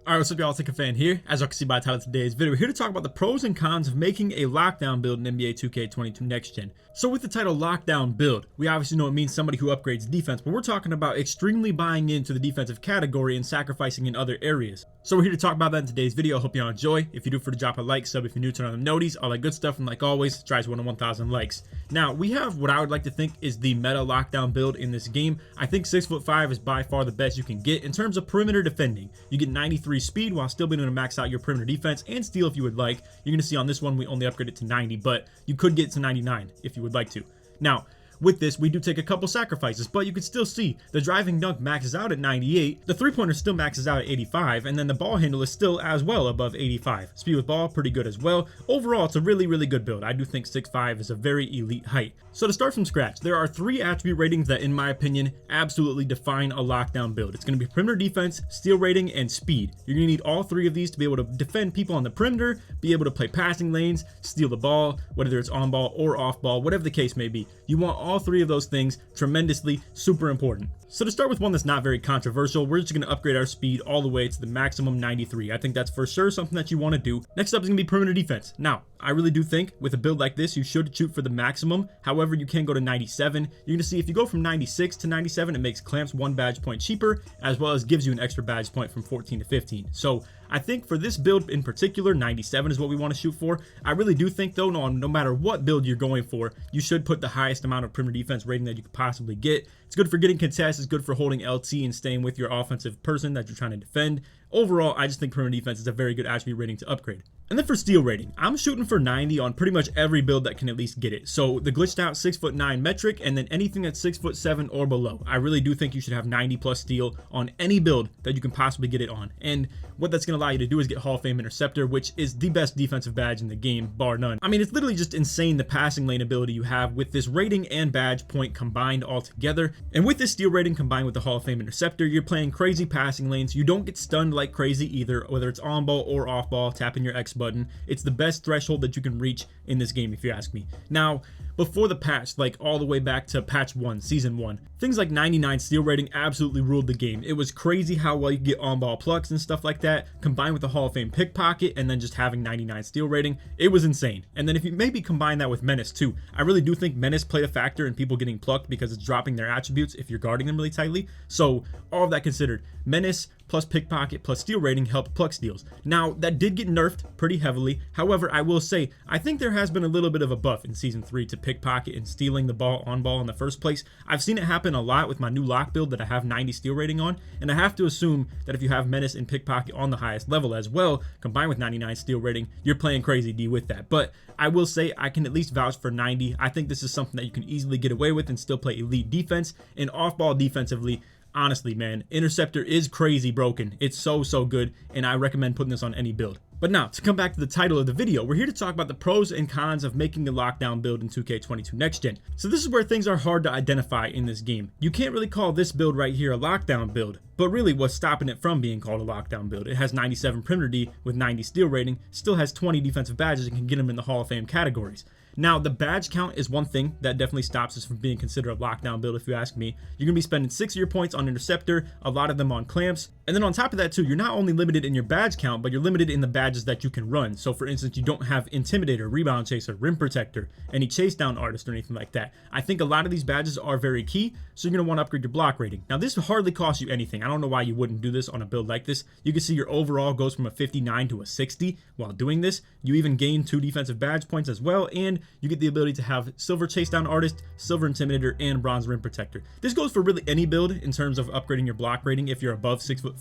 Alright, what's up y'all, LakerFan here. As you can see by the title of today's video, we're here to talk about the pros and cons of making a lockdown build in NBA 2K22 Next Gen. So with the title lockdown build, we obviously know it means somebody who upgrades defense, but we're talking about extremely buying into the defensive category and sacrificing in other areas. So we're here to talk about that in today's video. Hope y'all enjoy. If you do, for to drop a like, sub if you're new, turn on the noties, all that good stuff, and like always, try to 1,000 likes. Now, we have what I would like to think is the meta lockdown build in this game. I think 6'5" is by far the best you can get in terms of perimeter defending. You get 93 speed while still being able to max out your perimeter defense and steal if you would like. You're going to see on this one we only upgrade it to 90, but you could get it to 99 if you would like to. Now, with this, we do take a couple sacrifices, but you can still see the driving dunk maxes out at 98, the three-pointer still maxes out at 85, and then the ball handle is still as well above 85. Speed with ball, pretty good as well. Overall, it's a really good build. I do think 6'5" is a very elite height. So to start from scratch, there are 3 attribute ratings that, in my opinion, absolutely define a lockdown build. It's going to be perimeter defense, steal rating, and speed. You're going to need all 3 of these to be able to defend people on the perimeter, be able to play passing lanes, steal the ball, whether it's on ball or off ball, whatever the case may be. You want all 3 of those things tremendously super important. So to start with one that's not very controversial, we're just going to upgrade our speed all the way to the maximum 93. I think that's for sure something that you want to do. Next up is going to be perimeter defense. Now, I really do think with a build like this, you should shoot for the maximum. However, you can go to 97. You're going to see if you go from 96 to 97, it makes clamps 1 badge point cheaper, as well as gives you an extra badge point from 14 to 15. So I think for this build in particular, 97 is what we want to shoot for. I really do think though, no matter what build you're going for, you should put the highest amount of perimeter defense rating that you could possibly get. It's good for getting contests, it's good for holding LT and staying with your offensive person that you're trying to defend. Overall, I just think perimeter defense is a very good attribute rating to upgrade. And then for steal rating, I'm shooting for 90 on pretty much every build that can at least get it. So the glitched out 6'9" metric, and then anything that's 6'7" or below. I really do think you should have 90 plus steal on any build that you can possibly get it on. And what that's going to allow you to do is get Hall of Fame interceptor, which is the best defensive badge in the game, bar none. I mean, it's literally just insane the passing lane ability you have with this rating and badge point combined all together. And with this steal rating combined with the Hall of Fame interceptor, you're playing crazy passing lanes. You don't get stunned like crazy either, whether it's on ball or off ball, tapping your X button. It's the best threshold that you can reach in this game, if you ask me. Now, before the patch, like all the way back to patch 1, season 1, things like 99 steal rating absolutely ruled the game. It was crazy how well you could get on-ball plucks and stuff like that, combined with the Hall of Fame pickpocket and then just having 99 steal rating. It was insane. And then if you maybe combine that with Menace too, I really do think Menace played a factor in people getting plucked because it's dropping their attributes if you're guarding them really tightly. So all of that considered, Menace plus pickpocket plus steal rating helped pluck steals. Now, that did get nerfed pretty heavily. However, I will say, I think there has been a little bit of a buff in Season 3 to pickpocket and stealing the ball on ball in the first place. I've seen it happen a lot with my new lock build that I have 90 steal rating on, and I have to assume that if you have Menace and pickpocket on the highest level as well, combined with 99 steal rating, you're playing crazy D with that. But I will say I can at least vouch for 90. I think this is something that you can easily get away with and still play elite defense. And off-ball defensively, honestly, man, interceptor is crazy broken. It's so good, and I recommend putting this on any build. But now, to come back to the title of the video, we're here to talk about the pros and cons of making a lockdown build in 2K22 Next Gen. So this is where things are hard to identify in this game. You can't really call this build right here a lockdown build, but really what's stopping it from being called a lockdown build? It has 97 perimeter D with 90 steal rating, still has 20 defensive badges and can get them in the Hall of Fame categories. Now, the badge count is one thing that definitely stops us from being considered a lockdown build, if you ask me. You're going to be spending 6 of your points on interceptor, a lot of them on clamps. And then on top of that too, you're not only limited in your badge count, but you're limited in the badges that you can run. So for instance, you don't have intimidator, rebound chaser, rim protector, any chase down artist or anything like that. I think a lot of these badges are very key, so you're going to want to upgrade your block rating. Now, this hardly costs you anything. I don't know why you wouldn't do this on a build like this. You can see your overall goes from a 59 to a 60 while doing this. You even gain 2 defensive badge points as well, and you get the ability to have silver chase down artist, silver intimidator, and bronze rim protector. This goes for really any build in terms of upgrading your block rating if you're above 6'5".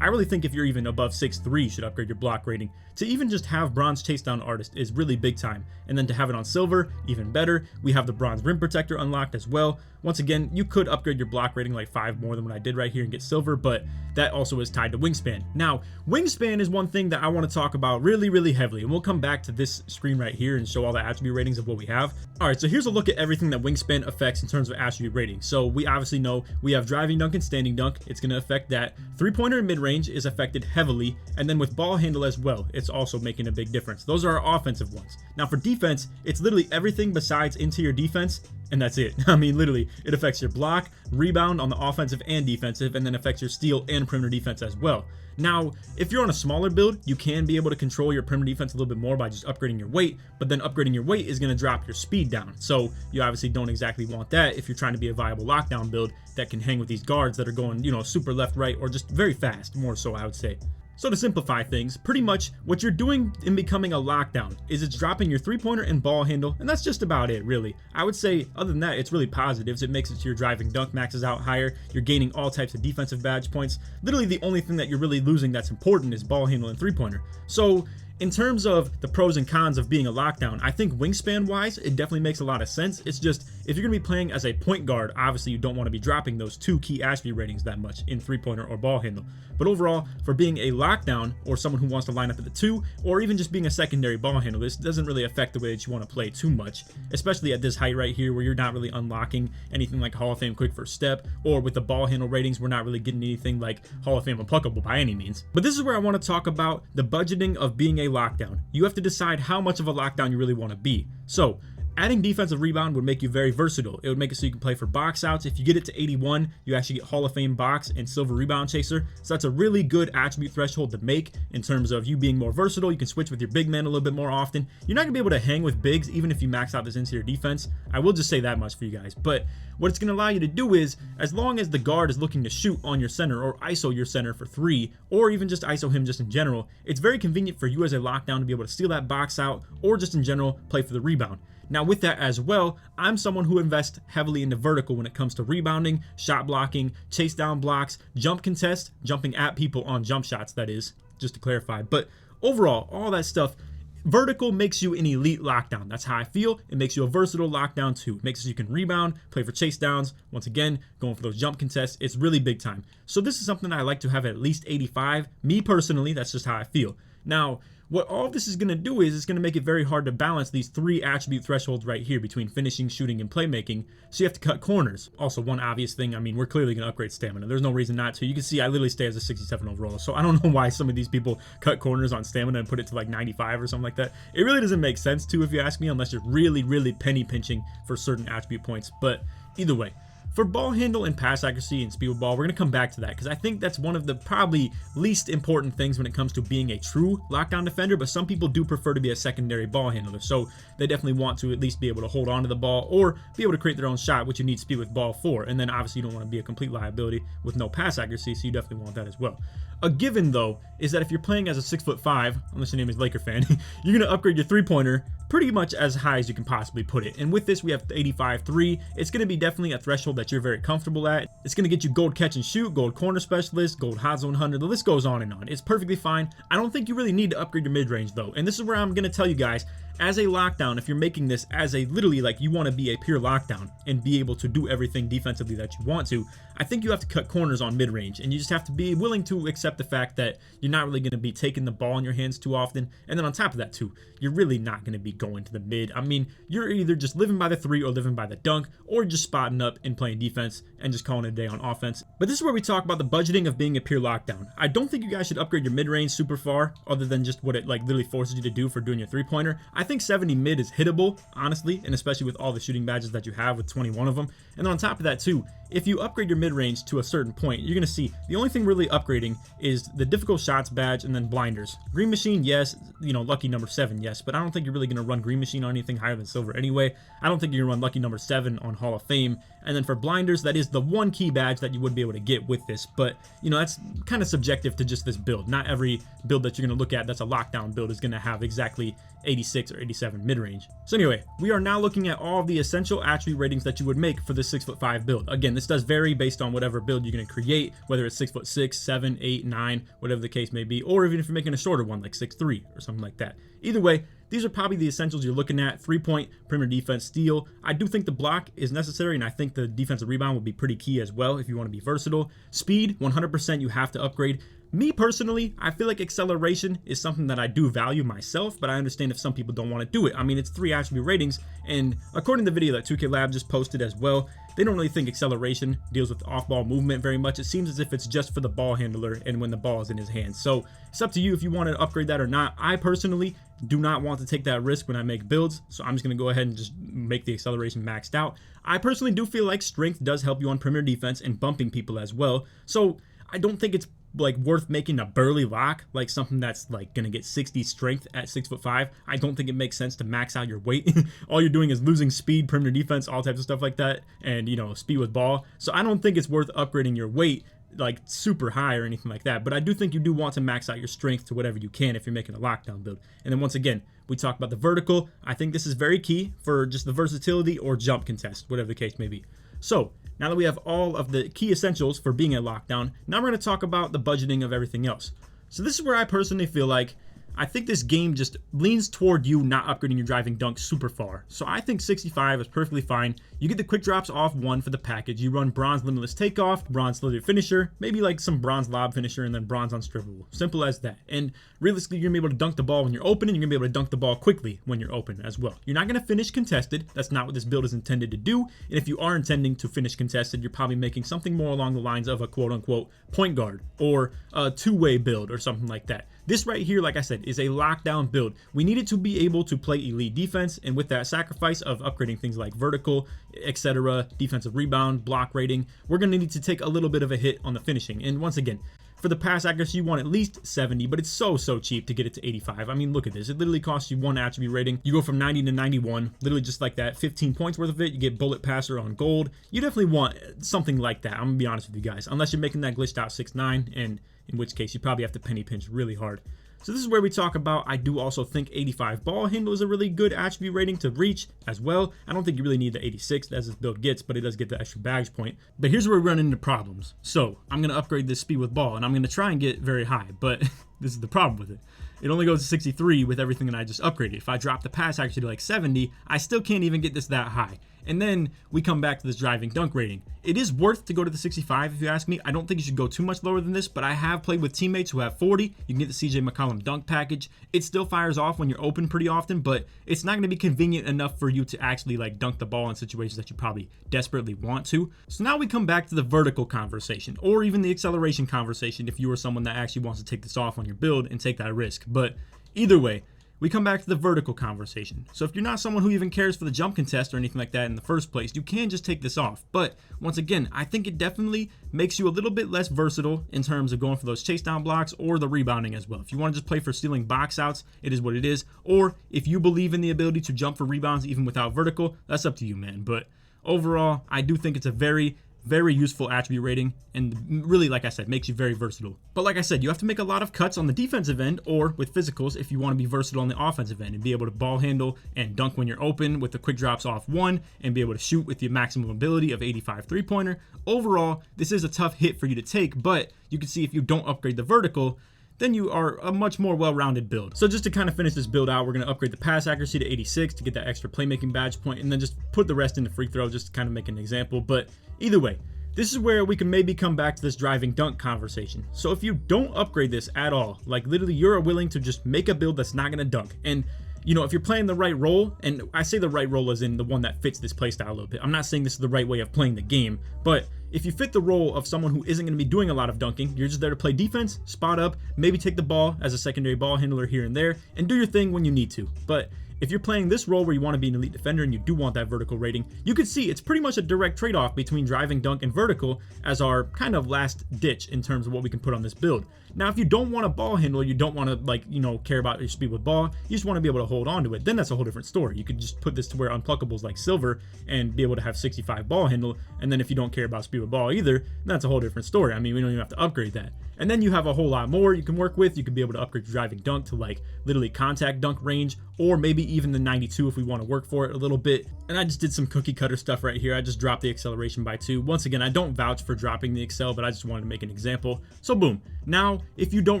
I really think if you're even above 6'3", you should upgrade your block rating. To even just have bronze chase down artist is really big time, and then to have it on silver, even better. We have the bronze rim protector unlocked as well. Once again, you could upgrade your block rating like 5 more than what I did right here and get silver, but that also is tied to Wingspan. Now, Wingspan is one thing that I want to talk about really heavily, and we'll come back to this screen right here and show all the attribute ratings of what we have. Alright, so here's a look at everything that Wingspan affects in terms of attribute rating. So we obviously know we have driving dunk and standing dunk. It's going to affect that. 3-pointer and mid-range is affected heavily, and then with ball handle as well, it's also making a big difference. Those are our offensive ones. Now for defense, it's literally everything besides interior defense, and that's it. I mean, literally, it affects your block, rebound on the offensive and defensive, and then affects your steal and perimeter defense as well. Now, if you're on a smaller build, you can be able to control your perimeter defense a little bit more by just upgrading your weight, but then upgrading your weight is going to drop your speed down. So you obviously don't exactly want that if you're trying to be a viable lockdown build that can hang with these guards that are going, super left, right, or just very fast, more so I would say. So to simplify things, pretty much what you're doing in becoming a lockdown is it's dropping your three-pointer and ball handle, and that's just about it, really. I would say, other than that, it's really positives. It makes it so your driving dunk maxes out higher. You're gaining all types of defensive badge points. Literally, the only thing that you're really losing that's important is ball handle and three-pointer. So in terms of the pros and cons of being a lockdown, I think wingspan wise, it definitely makes a lot of sense. It's just, if you're going to be playing as a point guard, obviously you don't want to be dropping those two key attribute ratings that much in three-pointer or ball handle. But overall, for being a lockdown or someone who wants to line up at the 2, or even just being a secondary ball handle, this doesn't really affect the way that you want to play too much, especially at this height right here where you're not really unlocking anything like Hall of Fame quick first step, or with the ball handle ratings, we're not really getting anything like Hall of Fame unpluckable by any means. But this is where I want to talk about the budgeting of being a lockdown. You have to decide how much of a lockdown you really want to be. So adding defensive rebound would make you very versatile. It would make it so you can play for box outs. If you get it to 81, you actually get Hall of Fame box and silver rebound chaser. So that's a really good attribute threshold to make in terms of you being more versatile. You can switch with your big man a little bit more often. You're not gonna be able to hang with bigs even if you max out this interior defense. I will just say that much for you guys. But what it's gonna allow you to do is, as long as the guard is looking to shoot on your center or ISO your center for 3, or even just ISO him just in general, it's very convenient for you as a lockdown to be able to steal that box out or just in general play for the rebound. Now with that as well, I'm someone who invests heavily into vertical when it comes to rebounding, shot blocking, chase down blocks, jump contest, jumping at people on jump shots, that is, just to clarify. But overall, all that stuff, vertical makes you an elite lockdown. That's how I feel. It makes you a versatile lockdown too. It makes it so you can rebound, play for chase downs. Once again, going for those jump contests, it's really big time. So this is something I like to have at least 85. Me personally, that's just how I feel. Now, what all this is going to do is it's going to make it very hard to balance these 3 attribute thresholds right here between finishing, shooting, and playmaking. So you have to cut corners. Also, one obvious thing, I mean, we're clearly going to upgrade stamina. There's no reason not to. You can see I literally stay as a 67 overall. So I don't know why some of these people cut corners on stamina and put it to like 95 or something like that. It really doesn't make sense to, if you ask me, unless you're really, really penny pinching for certain attribute points. But either way, for ball handle and pass accuracy and speed with ball, we're going to come back to that because I think that's one of the probably least important things when it comes to being a true lockdown defender, but some people do prefer to be a secondary ball handler, so they definitely want to at least be able to hold on to the ball or be able to create their own shot, which you need speed with ball for. And then obviously you don't want to be a complete liability with no pass accuracy, so you definitely want that as well. A given though is that if you're playing as a 6'5", unless your name is LakerFan, you're going to upgrade your three-pointer pretty much as high as you can possibly put it. And with this, we have 85-3. It's going to be definitely a threshold that you're very comfortable at. It's going to get you gold catch and shoot, gold corner specialist, gold hot zone hunter. The list goes on and on. It's perfectly fine. I don't think you really need to upgrade your mid-range though. And this is where I'm going to tell you guys, as a lockdown, if you're making this as a literally like you want to be a pure lockdown and be able to do everything defensively that you want to, I think you have to cut corners on mid-range, and you just have to be willing to accept the fact that you're not really going to be taking the ball in your hands too often. And then on top of that too, you're really not going to be going to the mid. I mean, you're either just living by the 3 or living by the dunk, or just spotting up and playing defense and just calling it a day on offense. But this is where we talk about the budgeting of being a pure lockdown. I don't think you guys should upgrade your mid-range super far, other than just what it like literally forces you to do for doing your three-pointer. I think 70 mid is hittable, honestly, and especially with all the shooting badges that you have with 21 of them. And then on top of that too, if you upgrade your mid-range to a certain point, you're going to see the only thing really upgrading is the difficult shots badge and then blinders. Green machine, yes, lucky number 7, yes, but I don't think you're really going to run green machine on anything higher than silver anyway. I don't think you're going to run lucky number 7 on Hall of Fame. And then for blinders, that is the one key badge that you would be able to get with this, but that's kind of subjective to just this build. Not every build that you're going to look at that's a lockdown build is going to have exactly 86 or 87 mid-range. So anyway, we are now looking at all of the essential attribute ratings that you would make for this 6'5" build. Again, this does vary based on whatever build you're going to create, whether it's 6'6", 7, 8, 9, whatever the case may be, or even if you're making a shorter one like 6'3" or something like that. Either way, these are probably the essentials you're looking at. 3-point, perimeter defense, steal. I do think the block is necessary, and I think the defensive rebound will be pretty key as well if you want to be versatile. Speed, 100% you have to upgrade. Me personally, I feel like acceleration is something that I do value myself, but I understand if some people don't want to do it. I mean, it's 3 attribute ratings, and according to the video that 2K Lab just posted as well, they don't really think acceleration deals with off-ball movement very much. It seems as if it's just for the ball handler and when the ball is in his hands. So it's up to you if you want to upgrade that or not. I personally do not want to take that risk when I make builds, so I'm just going to go ahead and just make the acceleration maxed out. I personally do feel like strength does help you on perimeter defense and bumping people as well, so I don't think it's like worth making a burly lock, like something that's like gonna get 60 strength at 6'5". I don't think it makes sense to max out your weight. All you're doing is losing speed, perimeter defense, all types of stuff like that, and speed with ball. So I don't think it's worth upgrading your weight like super high or anything like that, but I do think you do want to max out your strength to whatever you can if you're making a lockdown build. And then once again, we talk about the vertical. I think this is very key for just the versatility or jump contest, whatever the case may be. So now that we have all of the key essentials for being a lockdown, now we're going to talk about the budgeting of everything else. So this is where I personally feel like I think this game just leans toward you not upgrading your driving dunk super far. So I think 65 is perfectly fine. You get the quick drops off 1 for the package. You run bronze limitless takeoff, bronze slither finisher, maybe like some bronze lob finisher, and then bronze unstrippable. Simple as that. And realistically, you're going to be able to dunk the ball when you're open, and you're going to be able to dunk the ball quickly when you're open as well. You're not going to finish contested. That's not what this build is intended to do. And if you are intending to finish contested, you're probably making something more along the lines of a quote-unquote point guard or a two-way build or something like that. This right here, like I said, is a lockdown build. We needed to be able to play elite defense, and with that sacrifice of upgrading things like vertical, etc., defensive rebound, block rating, we're going to need to take a little bit of a hit on the finishing. And once again, for the pass accuracy, you want at least 70, but it's so cheap to get it to 85. I mean, look at this. It literally costs you 1 attribute rating. You go from 90 to 91, literally just like that. 15 points worth of it. You get bullet passer on gold. You definitely want something like that. I'm going to be honest with you guys. Unless you're making that glitched out 6'9", and in which case you probably have to penny pinch really hard. So this is where we talk about, I do also think 85 ball handle is a really good attribute rating to reach as well. I don't think you really need the 86 as this build gets, but it does get the extra baggage point. But here's where we run into problems. So I'm going to upgrade this speed with ball, and I'm going to try and get very high, but this is the problem with it. It only goes to 63 with everything that I just upgraded. If I drop the pass accuracy to like 70, I still can't even get this that high. And then we come back to this driving dunk rating. It is worth to go to the 65 if you ask me. I don't think you should go too much lower than this, but I have played with teammates who have 40. You can get the CJ McCollum dunk package. It still fires off when you're open pretty often, but it's not going to be convenient enough for you to actually like dunk the ball in situations that you probably desperately want to. So now we come back to the vertical conversation, or even the acceleration conversation if you are someone that actually wants to take this off on your build and take that risk. But either way, we come back to the vertical conversation. So if you're not someone who even cares for the jump contest or anything like that in the first place, you can just take this off. But once again, I think it definitely makes you a little bit less versatile in terms of going for those chase down blocks or the rebounding as well. If you want to just play for stealing box outs, it is what it is. Or if you believe in the ability to jump for rebounds even without vertical, that's up to you, man. But overall, I do think it's a very useful attribute rating, and really, like I said, makes you very versatile. But like I said, you have to make a lot of cuts on the defensive end or with physicals if you want to be versatile on the offensive end and be able to ball handle and dunk when you're open with the quick drops off 1 and be able to shoot with the maximum ability of 85 3-pointer. Overall, this is a tough hit for you to take, but you can see if you don't upgrade the vertical, then you are a much more well-rounded build. So just to kind of finish this build out, we're going to upgrade the pass accuracy to 86 to get that extra playmaking badge point, and then just put the rest into free throw just to kind of make an example. But either way, this is where we can maybe come back to this driving dunk conversation. So if you don't upgrade this at all, like literally you're willing to just make a build that's not going to dunk, and if you're playing the right role, and I say the right role as in the one that fits this playstyle a little bit. I'm not saying this is the right way of playing the game, but if you fit the role of someone who isn't going to be doing a lot of dunking, you're just there to play defense, spot up, maybe take the ball as a secondary ball handler here and there, and do your thing when you need to. But if you're playing this role where you want to be an elite defender and you do want that vertical rating, you can see it's pretty much a direct trade-off between driving dunk and vertical as our kind of last ditch in terms of what we can put on this build. Now, if you don't want a ball handler, you don't want to care about your speed with ball, you just want to be able to hold on to it, then that's a whole different story. You could just put this to where unpluggables like silver and be able to have 65 ball handle, and then if you don't care about speed with ball either, that's a whole different story. I mean, we don't even have to upgrade that. And then you have a whole lot more you can work with. You could be able to upgrade your driving dunk to like literally contact dunk range, or maybe even the 92 if we want to work for it a little bit. And I just did some cookie cutter stuff right here. I just dropped the acceleration by 2. Once again, I don't vouch for dropping the accel, but I just wanted to make an example. So boom. Now, if you don't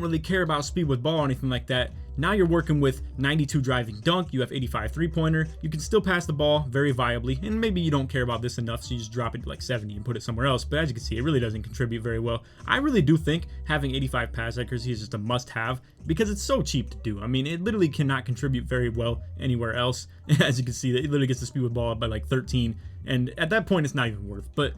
really care about speed with ball or anything like that, now you're working with 92 driving dunk, you have 85 3-pointer, you can still pass the ball very viably, and maybe you don't care about this enough, so you just drop it to like 70 and put it somewhere else, but as you can see, it really doesn't contribute very well. I really do think having 85 pass accuracy is just a must-have, because it's so cheap to do. I mean, it literally cannot contribute very well anywhere else. As you can see, it literally gets the speed with ball up by like 13, and at that point, it's not even worth. But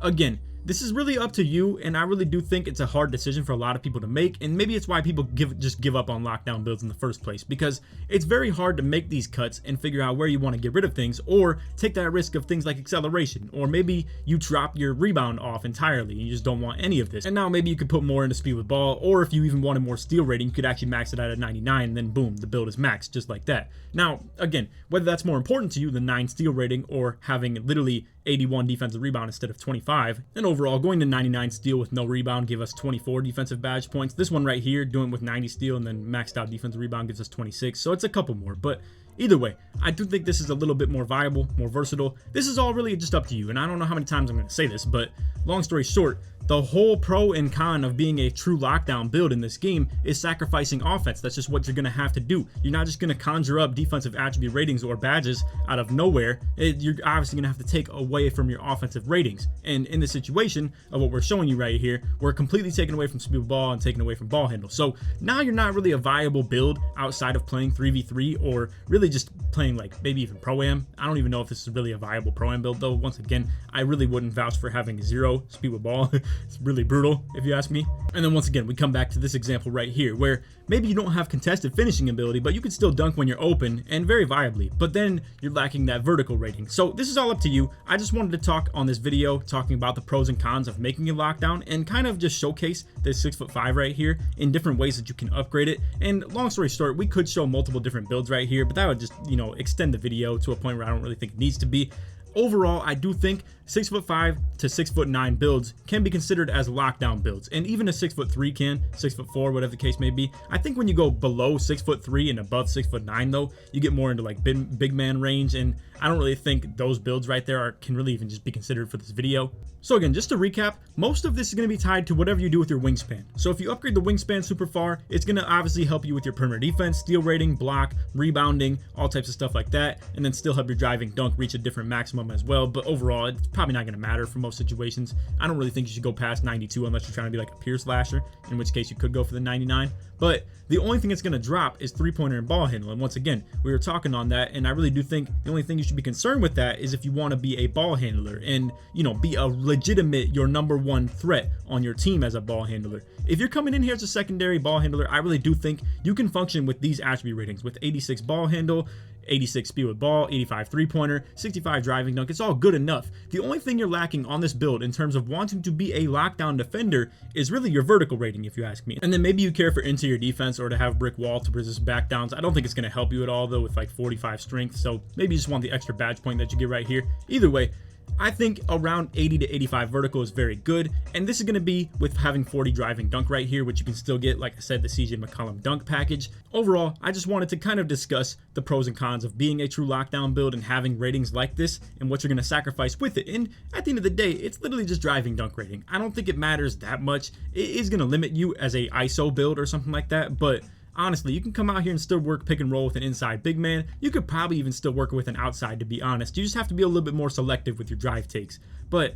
again, this is really up to you, and I really do think it's a hard decision for a lot of people to make, and maybe it's why people just give up on lockdown builds in the first place, because it's very hard to make these cuts and figure out where you want to get rid of things, or take that risk of things like acceleration, or maybe you drop your rebound off entirely and you just don't want any of this. And now maybe you could put more into speed with ball, or if you even wanted more steal rating, you could actually max it out at 99, and then boom, the build is maxed just like that. Now, again, whether that's more important to you than 9 steal rating or having literally 81 defensive rebound instead of 25, and overall going to 99 steal with no rebound give us 24 defensive badge points. This one right here, doing it with 90 steal and then maxed out defensive rebound, gives us 26, so it's a couple more. But either way, I do think this is a little bit more viable, more versatile. This is all really just up to you, and I don't know how many times I'm going to say this, but long story short, the whole pro and con of being a true lockdown build in this game is sacrificing offense. That's just what you're going to have to do. You're not just going to conjure up defensive attribute ratings or badges out of nowhere. You're obviously going to have to take away from your offensive ratings. And in the situation of what we're showing you right here, we're completely taking away from speed with ball and taking away from ball handle. So now you're not really a viable build outside of playing 3v3 or really just playing like maybe even pro-am. I don't even know if this is really a viable pro-am build though. Once again, I really wouldn't vouch for having 0 speed with ball. It's really brutal if you ask me. And then once again, we come back to this example right here where maybe you don't have contested finishing ability, but you can still dunk when you're open and very viably, but then you're lacking that vertical rating. So this is all up to you. I just wanted to talk on this video talking about the pros and cons of making a lockdown and kind of just showcase this 6'5" right here in different ways that you can upgrade it. And long story short, we could show multiple different builds right here, but that would just, you know, extend the video to a point where I don't really think it needs to be. Overall, I do think 6'5" to 6'9" builds can be considered as lockdown builds, and even a 6'3" can, 6'4", whatever the case may be. I think when you go below 6'3" and above 6'9" though, you get more into like big man range, and I don't really think those builds right there can really even just be considered for this video. So again, just to recap, most of this is going to be tied to whatever you do with your wingspan. So if you upgrade the wingspan super far, it's going to obviously help you with your perimeter defense, steal rating, block, rebounding, all types of stuff like that, and then still help your driving dunk reach a different maximum as well. But overall, it's probably not going to matter for most situations. I don't really think you should go past 92 unless you're trying to be like a pure slasher, in which case you could go for the 99. But the only thing that's going to drop is three-pointer and ball handle. And once again, we were talking on that, and I really do think the only thing you should be concerned with that is if you want to be a ball handler and, you know, be a legitimate, your #1 threat on your team as a ball handler. If you're coming in here as a secondary ball handler, I really do think you can function with these attribute ratings with 86 ball handle, 86 speed with ball, 85 three-pointer, 65 driving dunk. It's all good enough. The only thing you're lacking on this build in terms of wanting to be a lockdown defender is really your vertical rating, if you ask me. And then maybe you care for interior defense or to have brick wall to resist backdowns. I don't think it's going to help you at all though with like 45 strength. So maybe you just want the extra badge point that you get right here. Either way, I think around 80 to 85 vertical is very good, and this is going to be with having 40 driving dunk right here, which you can still get, like I said, the CJ McCollum dunk package. Overall, I just wanted to kind of discuss the pros and cons of being a true lockdown build and having ratings like this and what you're going to sacrifice with it. And at the end of the day, it's literally just driving dunk rating. I don't think it matters that much. It is going to limit you as a ISO build or something like that, but honestly, you can come out here and still work pick and roll with an inside big man. You could probably even still work with an outside, to be honest. You just have to be a little bit more selective with your drive takes. But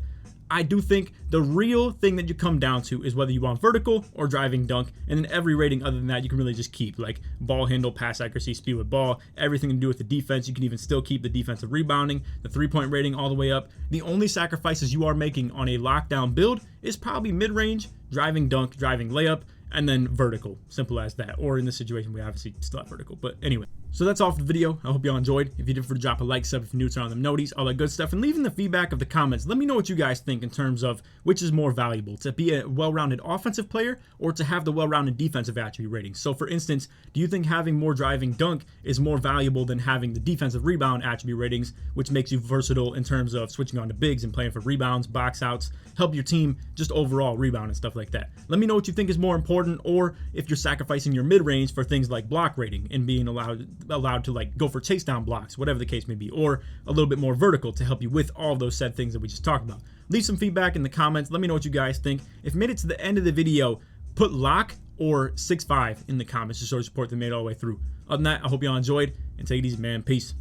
I do think the real thing that you come down to is whether you want vertical or driving dunk, and then every rating other than that you can really just keep, like ball handle, pass accuracy, speed with ball, everything to do with the defense. You can even still keep the defensive rebounding, the three-point rating all the way up. The only sacrifices you are making on a lockdown build is probably mid-range, driving dunk, driving layup, and then vertical. Simple as that. Or in this situation, we obviously still have vertical. But anyway, so that's all for the video. I hope y'all enjoyed. If you did, for drop a like, sub if you're new, turn on them noties, all that good stuff, and leave in the feedback of the comments. Let me know what you guys think in terms of which is more valuable, to be a well-rounded offensive player or to have the well-rounded defensive attribute ratings. So for instance, do you think having more driving dunk is more valuable than having the defensive rebound attribute ratings, which makes you versatile in terms of switching on to bigs and playing for rebounds, box outs, help your team just overall rebound and stuff like that? Let me know what you think is more important, or if you're sacrificing your mid-range for things like block rating and being allowed to like go for chase down blocks, whatever the case may be, or a little bit more vertical to help you with all of those said things that we just talked about. Leave some feedback in the comments. Let me know what you guys think. If you made it to the end of the video, put lock or 6'5" in the comments to show support that made it all the way through. Other than that, I hope y'all enjoyed, and take it easy, man. Peace.